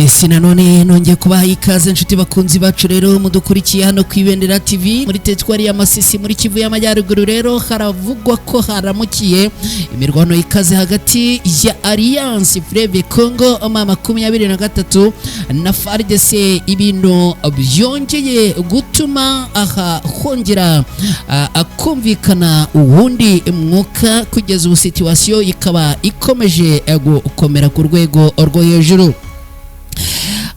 Yes, nanone nongeye kubaha ikaze inshuti bakunzi bacu rero mudukurikiye hano ku Ibendera TV muri teritwari ya Masisi muri Kivu y'Amajyaruguru. Rero haravugwa ko haramukiye imirwano ikaze hagati ya Alliance Fleuve Congo M23 na FARDC. Ibintu byongeye gutuma hongera akumvikana ubundi mwuka, kugeza ubu situation ikaba ikomeje gukomera ku rwego rwo hejuru.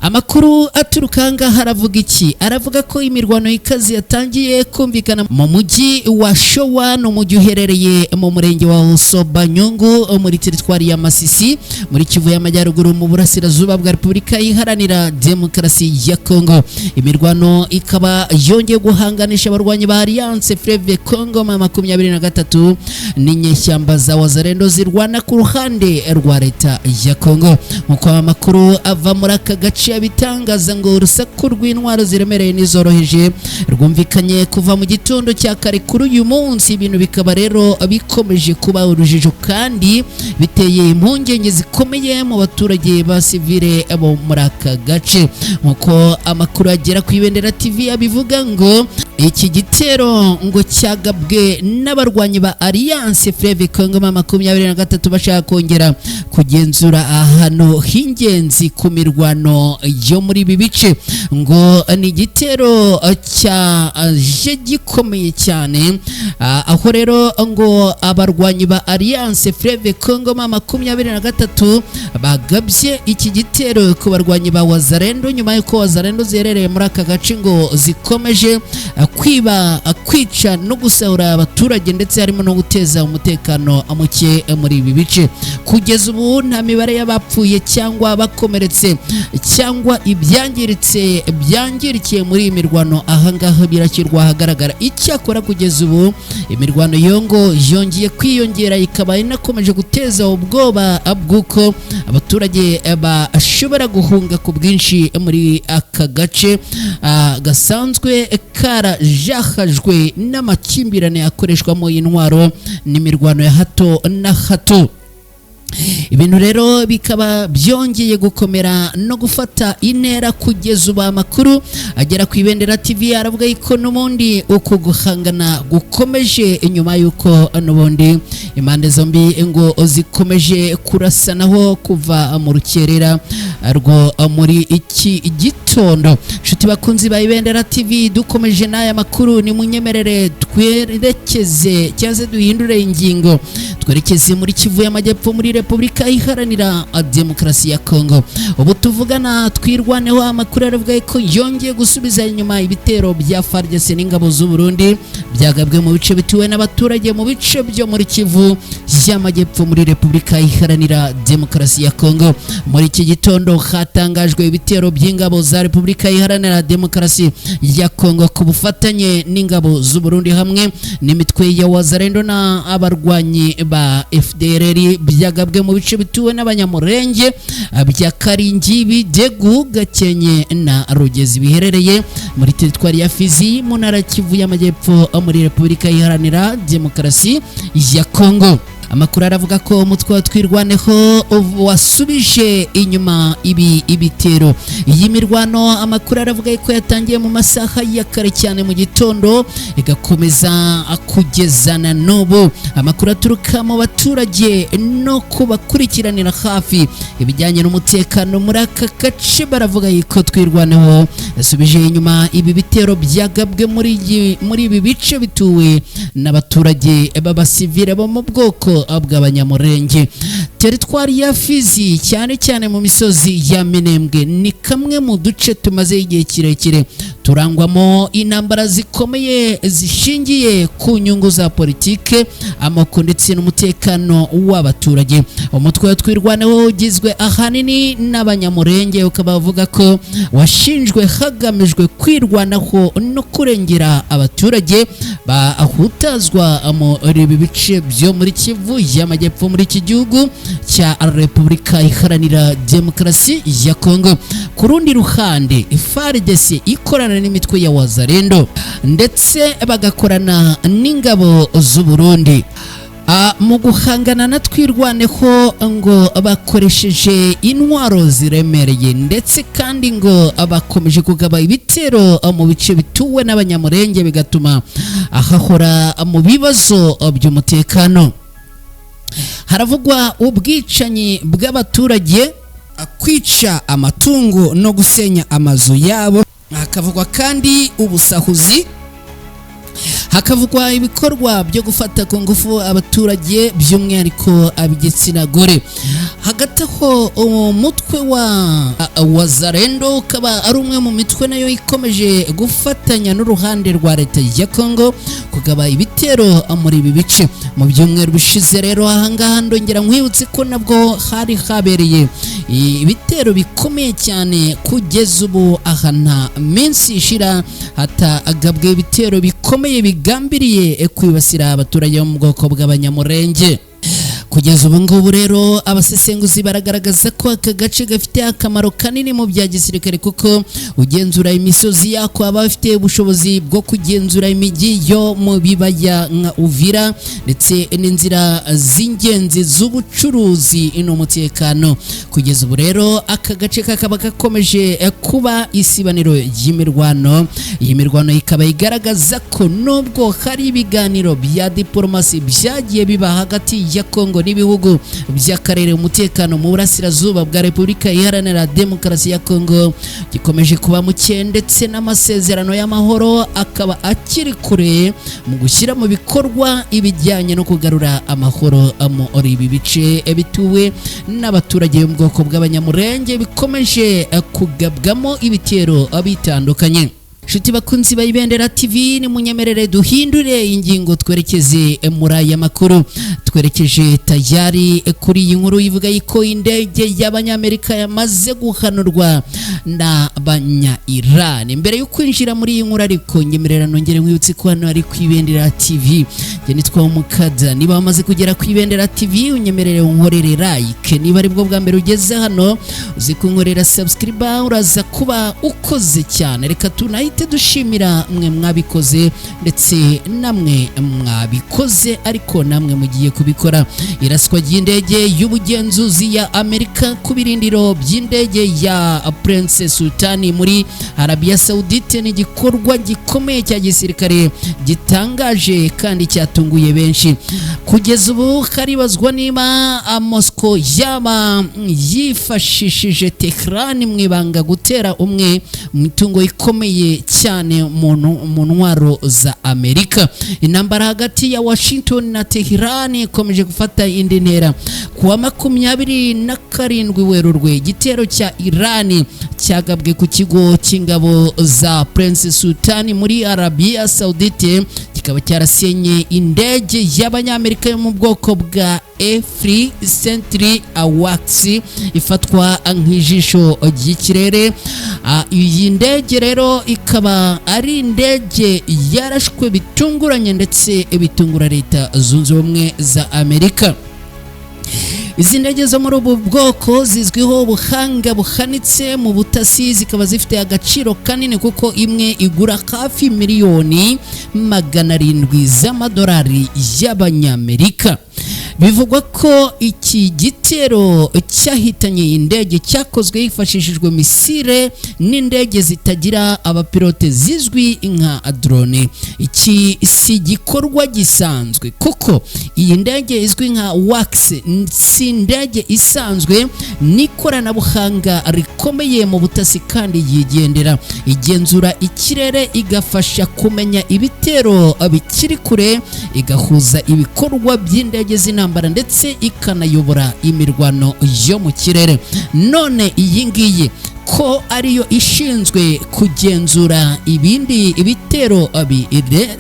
Amakuru aturukanga haravuga iki? Aravuga ko imirwano ikazi yatangiye kumvikana mu mujyi wa Showa, no mujyi uherereye mu murenge wa Sobanyungu muri teritwari ya Masisi muri Kivu y'Amajyaruguru mu burasirazuba bwa Repubulika Iharanira Demokarasi ya Kongo. Imirwano ikaba yongeye guhanganisha abarwanyi ba Alliance Fleuve Congo M23 n'inyeshyamba za Wazalendo zirwana ku ruhande rwa leta ya Kongo. Nkuko amakuru ava muri aka gace bitangaza ngo urusaku rw'intwaro ziremereye n'izoroheje rwumvikanye kuva mu gitondo cya kare kuri uyu munsi. Ibintu bikaba rero bikomeje kuba urujijo kandi biteye impungenge zikomeye mu baturage ba civile bo muri aka gace. Nkuko amakuru agera ku Ibendera TV abivuga ngo iki gitero ngo cyagabwe n'abarwanyi ba Alliance Fleuve Congo M23 bashaka kongera kugenzura ahantu h'ingenzi ku mirwano yo muri ibi bice. Ngo ni igitero cyaje gikomeye cyane, aho rero ngo abarwanyi ba Alliance Fleuve Congo M23 bagabye iki gitero ku barwanyi ba Wazalendo, nyuma y'uko Wazalendo zerereye muri aka gace ngo zikomeje kwiba, kwica no gusahura abaturage ndetse harimo no guteza umutekano muke muri ibi bice. Kugeza ubu nta mibare y'abapfuye cyangwa bakomeretse cyangwa byangirikiye muri iyi mirwano ahangaha birakirwa ahagaragara. Icyakora kugeza ubu imirwano yongo yongeye kwiyongera, ikaba inakomeje guteza ubwoba bw'uko abaturage bashobora guhunga ku bwinshi muri aka gace gasanzwe karajahajwe n'amakimbirane akoreshwamo intwaro n'imirwano ya hato na hato. Ibintu rero bikaba byongeye gukomera no gufata intera. Kugeza ubu amakuru agera ku Ibendera TV aravuga ko n'ubundi uko guhangana gukomeje, inyuma y'uko n'ubundi impande zombi ngo zikomeje kurasanaho kuva mu rukerera rwo muri iki gitondo. Nshuti bakunzi ba Ibendera TV, dukomeje n'aya makuru, ni munyemerere twerekeze cyangwa duhindure ingingo twerekeze muri Kivu y'Amajyepfo muri Repubulika Iharanira Demokarasi ya Kongo. Ubu tuvugana twirwaneho, amakuru aravuga ko yongeye gusubiza inyuma ibitero bya FARDC n'ingabo z'u Burundi byagabwe mu bice bituwe n'abaturage mu bice byo muri Kivu y'Amajyepfo muri Repubulika Iharanira Demokarasi ya Kongo. Muri iki gitondo hatangajwe ibitero by'ingabo za Repubulika Iharanira Demokarasi ya Kongo ku bufatanye n'ingabo z'u Burundi hamwe n'imitwe ya Wazalendo na abarwanyi ba FDLR byagabwe mu bice bituwe n'abanyamurenge bya Karingi, Bidegu, Gakenke na Rugezi biherereye muri teritwari ya Fizi mu ntara Kivu y'Amajyepfo muri Repubulika Iharanira Demokarasi ya Kongo. Amakuru aravuga ko umutwe twirwaneho wasubije inyuma ibitero. Iyi mirwano amakuru aravuga ko yatangiye mu masaha ya kare cyane mu gitondo igakomeza kugezana n'ubu. Amakuru aturuka mu baturage no kubakurikiranira hafi ibijyanye n'umutekano muri aka gace baravuga ko twirwaneho yasubije inyuma ibi bitero byagabwe muri ibi bice bituwe n'abaturage b'abasivile bo mu bwoko bw'abanyamurenge. Teritwari ya Fizi cyane cyane mu misozi ya Minembwe ni kamwe mu duce tumaze igihe kirekire turangwamo intambara zikomeye zishingiye ku nyungu za politike, amoko ndetse n'umutekano w'abaturage. Umutwe twirwaneho ugizwe ahanini n'abanyamurenge, ukaba bavuga ko washinjwe hagamijwe kwirwanaho no kurengera abaturage bahutazwa muri ibi bice byo muri Kivu y'Amajyepfo muri iki gihugu cya Repubulika Iharanira Demokarasi ya Kongo. Ku rundi ruhande FARDC ikorana n'imitwe ya Wazalendo ndetse bagakorana n'ingabo z'u Burundi. mu guhangana na twirwaneho ngo bakoresheje intwaro ziremereye ndetse kandi ngo bakomeje kugaba ibitero mu bice bituwe n'abanyamurenge bigatuma ahahora mu bibazo by'umutekano. Haravugwa ubwicanyi bw'abaturage, kwica amatungo no gusenya amazu yabo, hakavugwa kandi ubusahuzi, hakavugwa ibikorwa byo gufata ku ngufu abaturage by'umwihariko ab'igitsina gore. Hagati aho umutwe wa Zarendo ukaba ari umwe mu mitwe nayo ikomeje gufatanya n'uruhande rwa leta ya Kongo kugaba ibitero muri ibi bice. Mu byumweru bishize rero ahangaha ndongera nkwibutse ko nabwo hari habereye ibitero bikomeye cyane, kugeza ubu aha nta minsi ishira hatagabwe ibitero bikomeye bigambiriye kwibasira abaturage bo mu bwoko bw'abanyamurenge. Kugeza ubu ngubu rero abasesenguzi baragaragaza ko aka gace gafite akamaro kanini mu bya gisirikare, kuko ugenzura imisozi yako aba afite ubushobozi bwo kugenzura imijyi yo mu bibaya nka Uvira ndetse n'inzira z'ingenzi z'ubucuruzi n'umutekano. Kugeza ubu rero aka gace kakaba gakomeje kuba isibaniro ry'imirwano. Iyi mirwano ikaba igaragaza ko nubwo hari ibiganiro bya diplomasi byagiye biba hagati ya Kongo n'ibihugu by'akarere, umutekano mu burasirazuba bwa Repubulika Iharanira Demokarasi ya Kongo gikomeje kuba muke ndetse n'amasezerano y'amahoro akaba akiri kure mu gushyira mu bikorwa ibijyanye no kugarura amahoro muri ibi bice bituwe n'abaturage bo mu bwoko bw'abanyamurenge bikomeje kugabwamo ibitero bitandukanye. Shuti bakunzi ba Ibendera TV, ni munyemerere duhindure ingingo twerekeze muri aya makuru. Twerekeje tayari kuri iyi nkuru ivuga yuko indege y'abanyamerika yamaze guhanurwa n'abanya-Iran. Mbere yo kwinjira muri iyi nkuru ariko nyemerera nongere nkwibutse ko hano ari ku Ibendera TV. Je nitwa Umukada. Niba wamaze kugera ku Ibendera TV unyemerere unkorere like. Niba ari bwo bwa mbere ugeze hano uzi kunkorera subscribe, uraza kuba ukoze cyane. Reka tunahite dushimira mwe mwabikoze ndetse namwe mwabikoze ariko namwe mugiye kubikora. Iraswa ry'indege y'ubugenzuzi ya Amerika ku birindiro by'indege ya Prince Sultan muri Arabia Saudite ni igikorwa gikomeye cya gisirikare gitangaje kandi cyatunguye benshi. Kugeza ubu haribazwa niba Moscow yaba yifashishije Tehran mu ibanga gutera umwe mu mitungo ikomeye cyane mu ntwaro za Amerika. Intambara hagati ya Washington na Tehran ikomeje gufata indi ntera. Kuwa 27 Werurwe igitero cya Iran cyagabwe ku kigo cy'ingabo za Prince Sultan muri Arabia Saudite, kikaba cyarasenye indege y'abanyamerika yo mu bwoko bwa Free Century Awax ifatwa nk'ijisho ry'ikirere. Iyi ndege rero ikaba ari indege yarashwe bitunguranye ndetse bitungura Leta Zunze Ubumwe za Amerika. Izi ndege zo muri ubu bwoko zizwiho ubuhanga buhanitse mu butasi, zikaba zifite agaciro kanini kuko imwe igura hafi miliyoni 700 z'amadolari y'abanyamerika. Bivugwa ko iki gitero cyahitanye indege cyakozwe hifashishijwe misile n'indege zitagira abapilote zizwi nka drone. Iki si gikorwa gisanzwe kuko iyi ndege izwi nka Wax si indege isanzwe, n'ikoranabuhanga rikomeye mu butasi kandi yigendera, igenzura ikirere, igafasha kumenya ibitero bikiri kure, igahuza ibikorwa by'indege z'intambara ndetse ikanayobora imirwano yo mu kirere. None iyi ngiyi ko ariyo ishinzwe kugenzura ibindi ibitero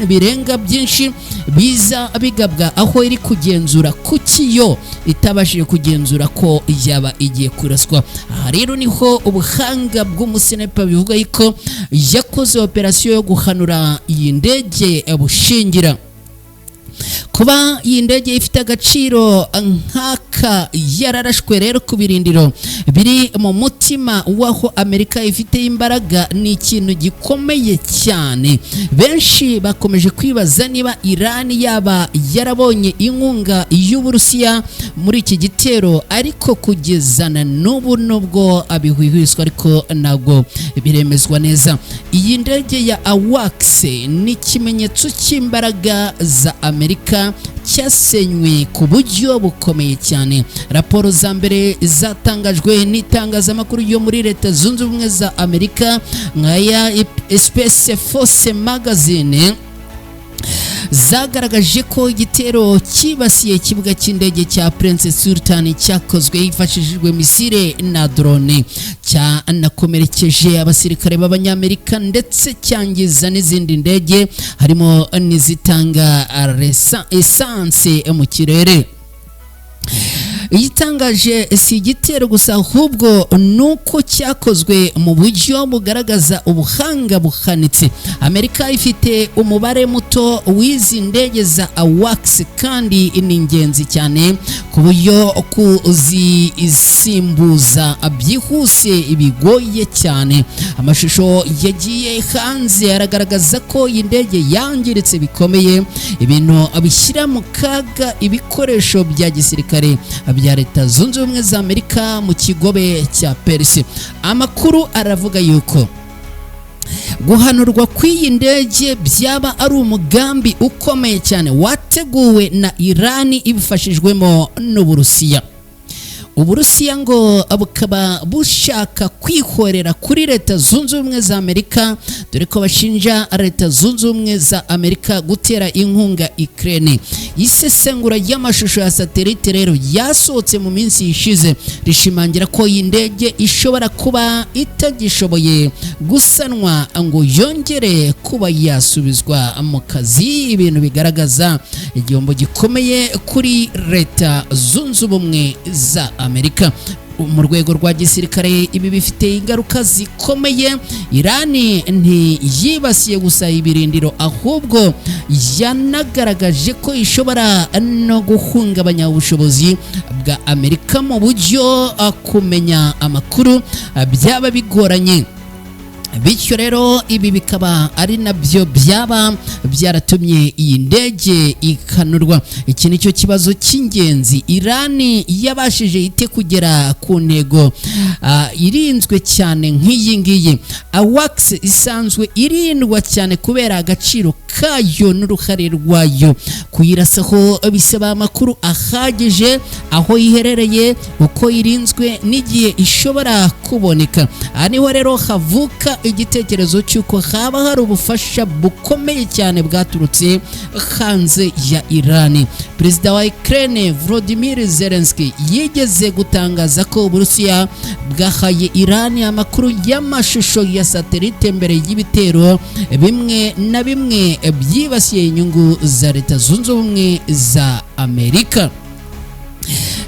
birenga byinshi biza bigabwa, aho iri kugenzura kuki yo itabashije kugenzura ko yaba igiye kuraswa. Aha rero niho ubuhanga bw'umusenepa bivuga yuko yakoze operasiyo yo guhanura iyi ndege bushingira. kuba iyi ndege ifite agaciro nk'aka yararashwe rero ku birindiro biri mu mutima w'aho Amerika ifite imbaraga ni ikintu gikomeye cyane. Benshi bakomeje kwibaza niba Iran yaba yarabonye inkunga y'Uburusiya muri iki gitero, ariko kugezana n'ubu nubwo abihwihwiswa ariko ntabwo biremezwa neza. Iyi ndege ya AWACS ni ikimenyetso cy'imbaraga za Amerika cyasenywe ku buryo bukomeye cyane. Raporo za mbere zatangajwe n'itangazamakuru yo muri Leta Zunze Ubumwe za Amerika nk'aya Space Force Magazine zagaragaje ko igitero kibasiye ikibuga cy'indege cya Prince Sultan cyakozwe hifashishijwe misile na drone, cyanakomerekeje abasirikare b'Abanyamerika ndetse cyangiza n'izindi ndege harimo n'izitanga essence mu kirere. Igitangaje si igitero gusa, ahubwo nuko cyakozwe mu buryo bugaragaza ubuhanga buhanitse. Amerika ifite umubare muto w'izi ndege za AWACS kandi ni ingenzi cyane ku buryo kuzisimbuza byihuse bigoye cyane. Amashusho yagiye hanze aragaragaza ko iyi ndege yangiritse bikomeye, ibintu bishyira mu kaga ibikoresho bya gisirikare bya Leta Zunze Ubumwe za Amerika mu kigobe cya Perse. Amakuru aravuga yuko guhanurwa kw'iyi ndege byaba ari umugambi ukomeye cyane wateguwe na Iran ibifashijwemo n'Uburusiya. Uburusiya ngo bukaba bushaka kwihorera kuri Leta Zunze Ubumwe za Amerika, dore ko bashinja Leta Zunze Ubumwe za Amerika gutera inkunga Ukraine. Isesengura y'amashusho ya satellite rero yasohotse mu minsi ishize rishimangira ko iyi ndege ishobora kuba itagishoboye gusanwa ngo yongere kuba yasubizwa mu kazi, ibintu bigaragaza igihombo gikomeye kuri Leta Zunze Ubumwe za Amerika. Mu rwego rwa gisirikare ibi bifite ingaruka zikomeye. Irani ntiyibasiye gusa ibirindiro, ahubwo yanagaragaje ko ishobora no guhungabanya ubushobozi bwa Amerika mu buryo kumenya amakuru byaba bigoranye. Bityo rero ibi bikaba ari nabyo byaba byaratumye iyi ndege ikanurwa. Iki nicyo kibazo cy'ingenzi. Irani yabashije ite kugera ku ntego irinzwe cyane nk'iyi ngiyi? AWACS isanzwe irindwa cyane kubera agaciro kayo n'uruhare rwayo. Kuyirasaho bisaba amakuru ahagije, aho iherereye, uko irinzwe n'igihe ishobora kuboneka. Aha niho rero havuka igitekerezo cy'uko haba hari ubufasha bukomeye cyane bwaturutse hanze ya Irani. Perezida wa Ukraine Volodymyr Zelensky yigeze gutangaza ko Uburusiya bwahaye Irani amakuru y'amashusho ya satellite mbere y'ibitero bimwe na bimwe byibasiye inyungu za Leta Zunze Ubumwe za Amerika.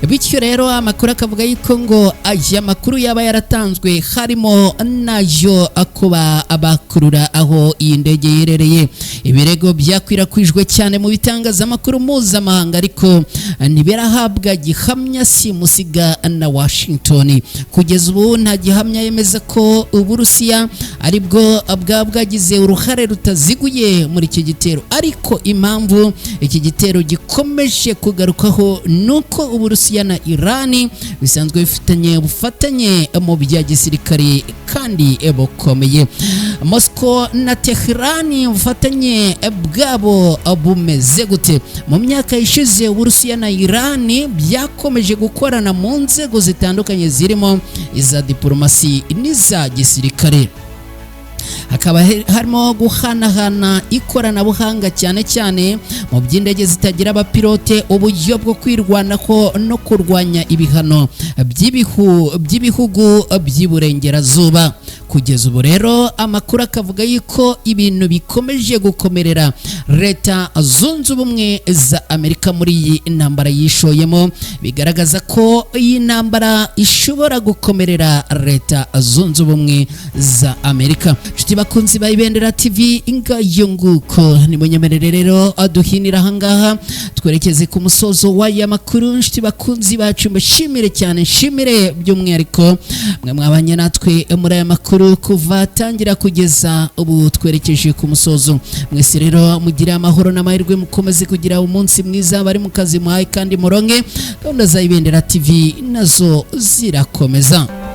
Bityo rero amakuru akavuga yuko ngo aya makuru yaba yaratanzwe harimo nayo akuba abakurura aho iyi ndege yerereye. Ibirego byakwirakwijwe cyane mu bitangazamakuru mpuzamahanga, ariko ntibirahabwa gihamya simusiga na Washington. Kugeza ubu nta gihamya yemeza ko Uburusiya aribwo bwagize uruhare rutaziguye muri iki gitero, ariko impamvu iki gitero gikomeje kugarukaho nuko Uburusiya na Irani bisanzwe bifitanye ubufatanye mu bya gisirikare kandi bukomeye. Moscow na Tehran ubufatanye bwabo bumeze gute? Mu myaka ishize Uburusiya na Irani byakomeje gukorana mu nzego zitandukanye zirimo iza diplomasi n'iza gisirikare. Hakaba harimo guhanahana ikoranabuhanga cyane cyane mu by'indege zitagira abapilote, uburyo bwo kwirwanaho no kurwanya ibihano by'ibihugu by'iburengerazuba. kugeza ubu rero amakuru akavuga yuko ibintu bikomeje gukomerera leta zunze ubumwe za Amerika muri iyi ntambara yishoyemo, bigaragaza ko iyi ntambara ishobora gukomerera leta zunze ubumwe za Amerika. Nshuti bakunzi ba Ibendera TV, ingayo nguko ni munyemerere rero aduhinira ahangaha twerekeze ku musozo w'aya makuru. Nshuti bakunzi bacu, mbashimire cyane, nshimire by'umwihariko mwe mwabanye natwe muri aya makuru kuva tangira kugeza ubu twerekeje ku musozo. Mwese rero mugire amahoro n'amahirwe, mukomeze kugira umunsi mwiza, bari mu kazi muhaye kandi muronke. Gahunda za Ibendera TV nazo zirakomeza.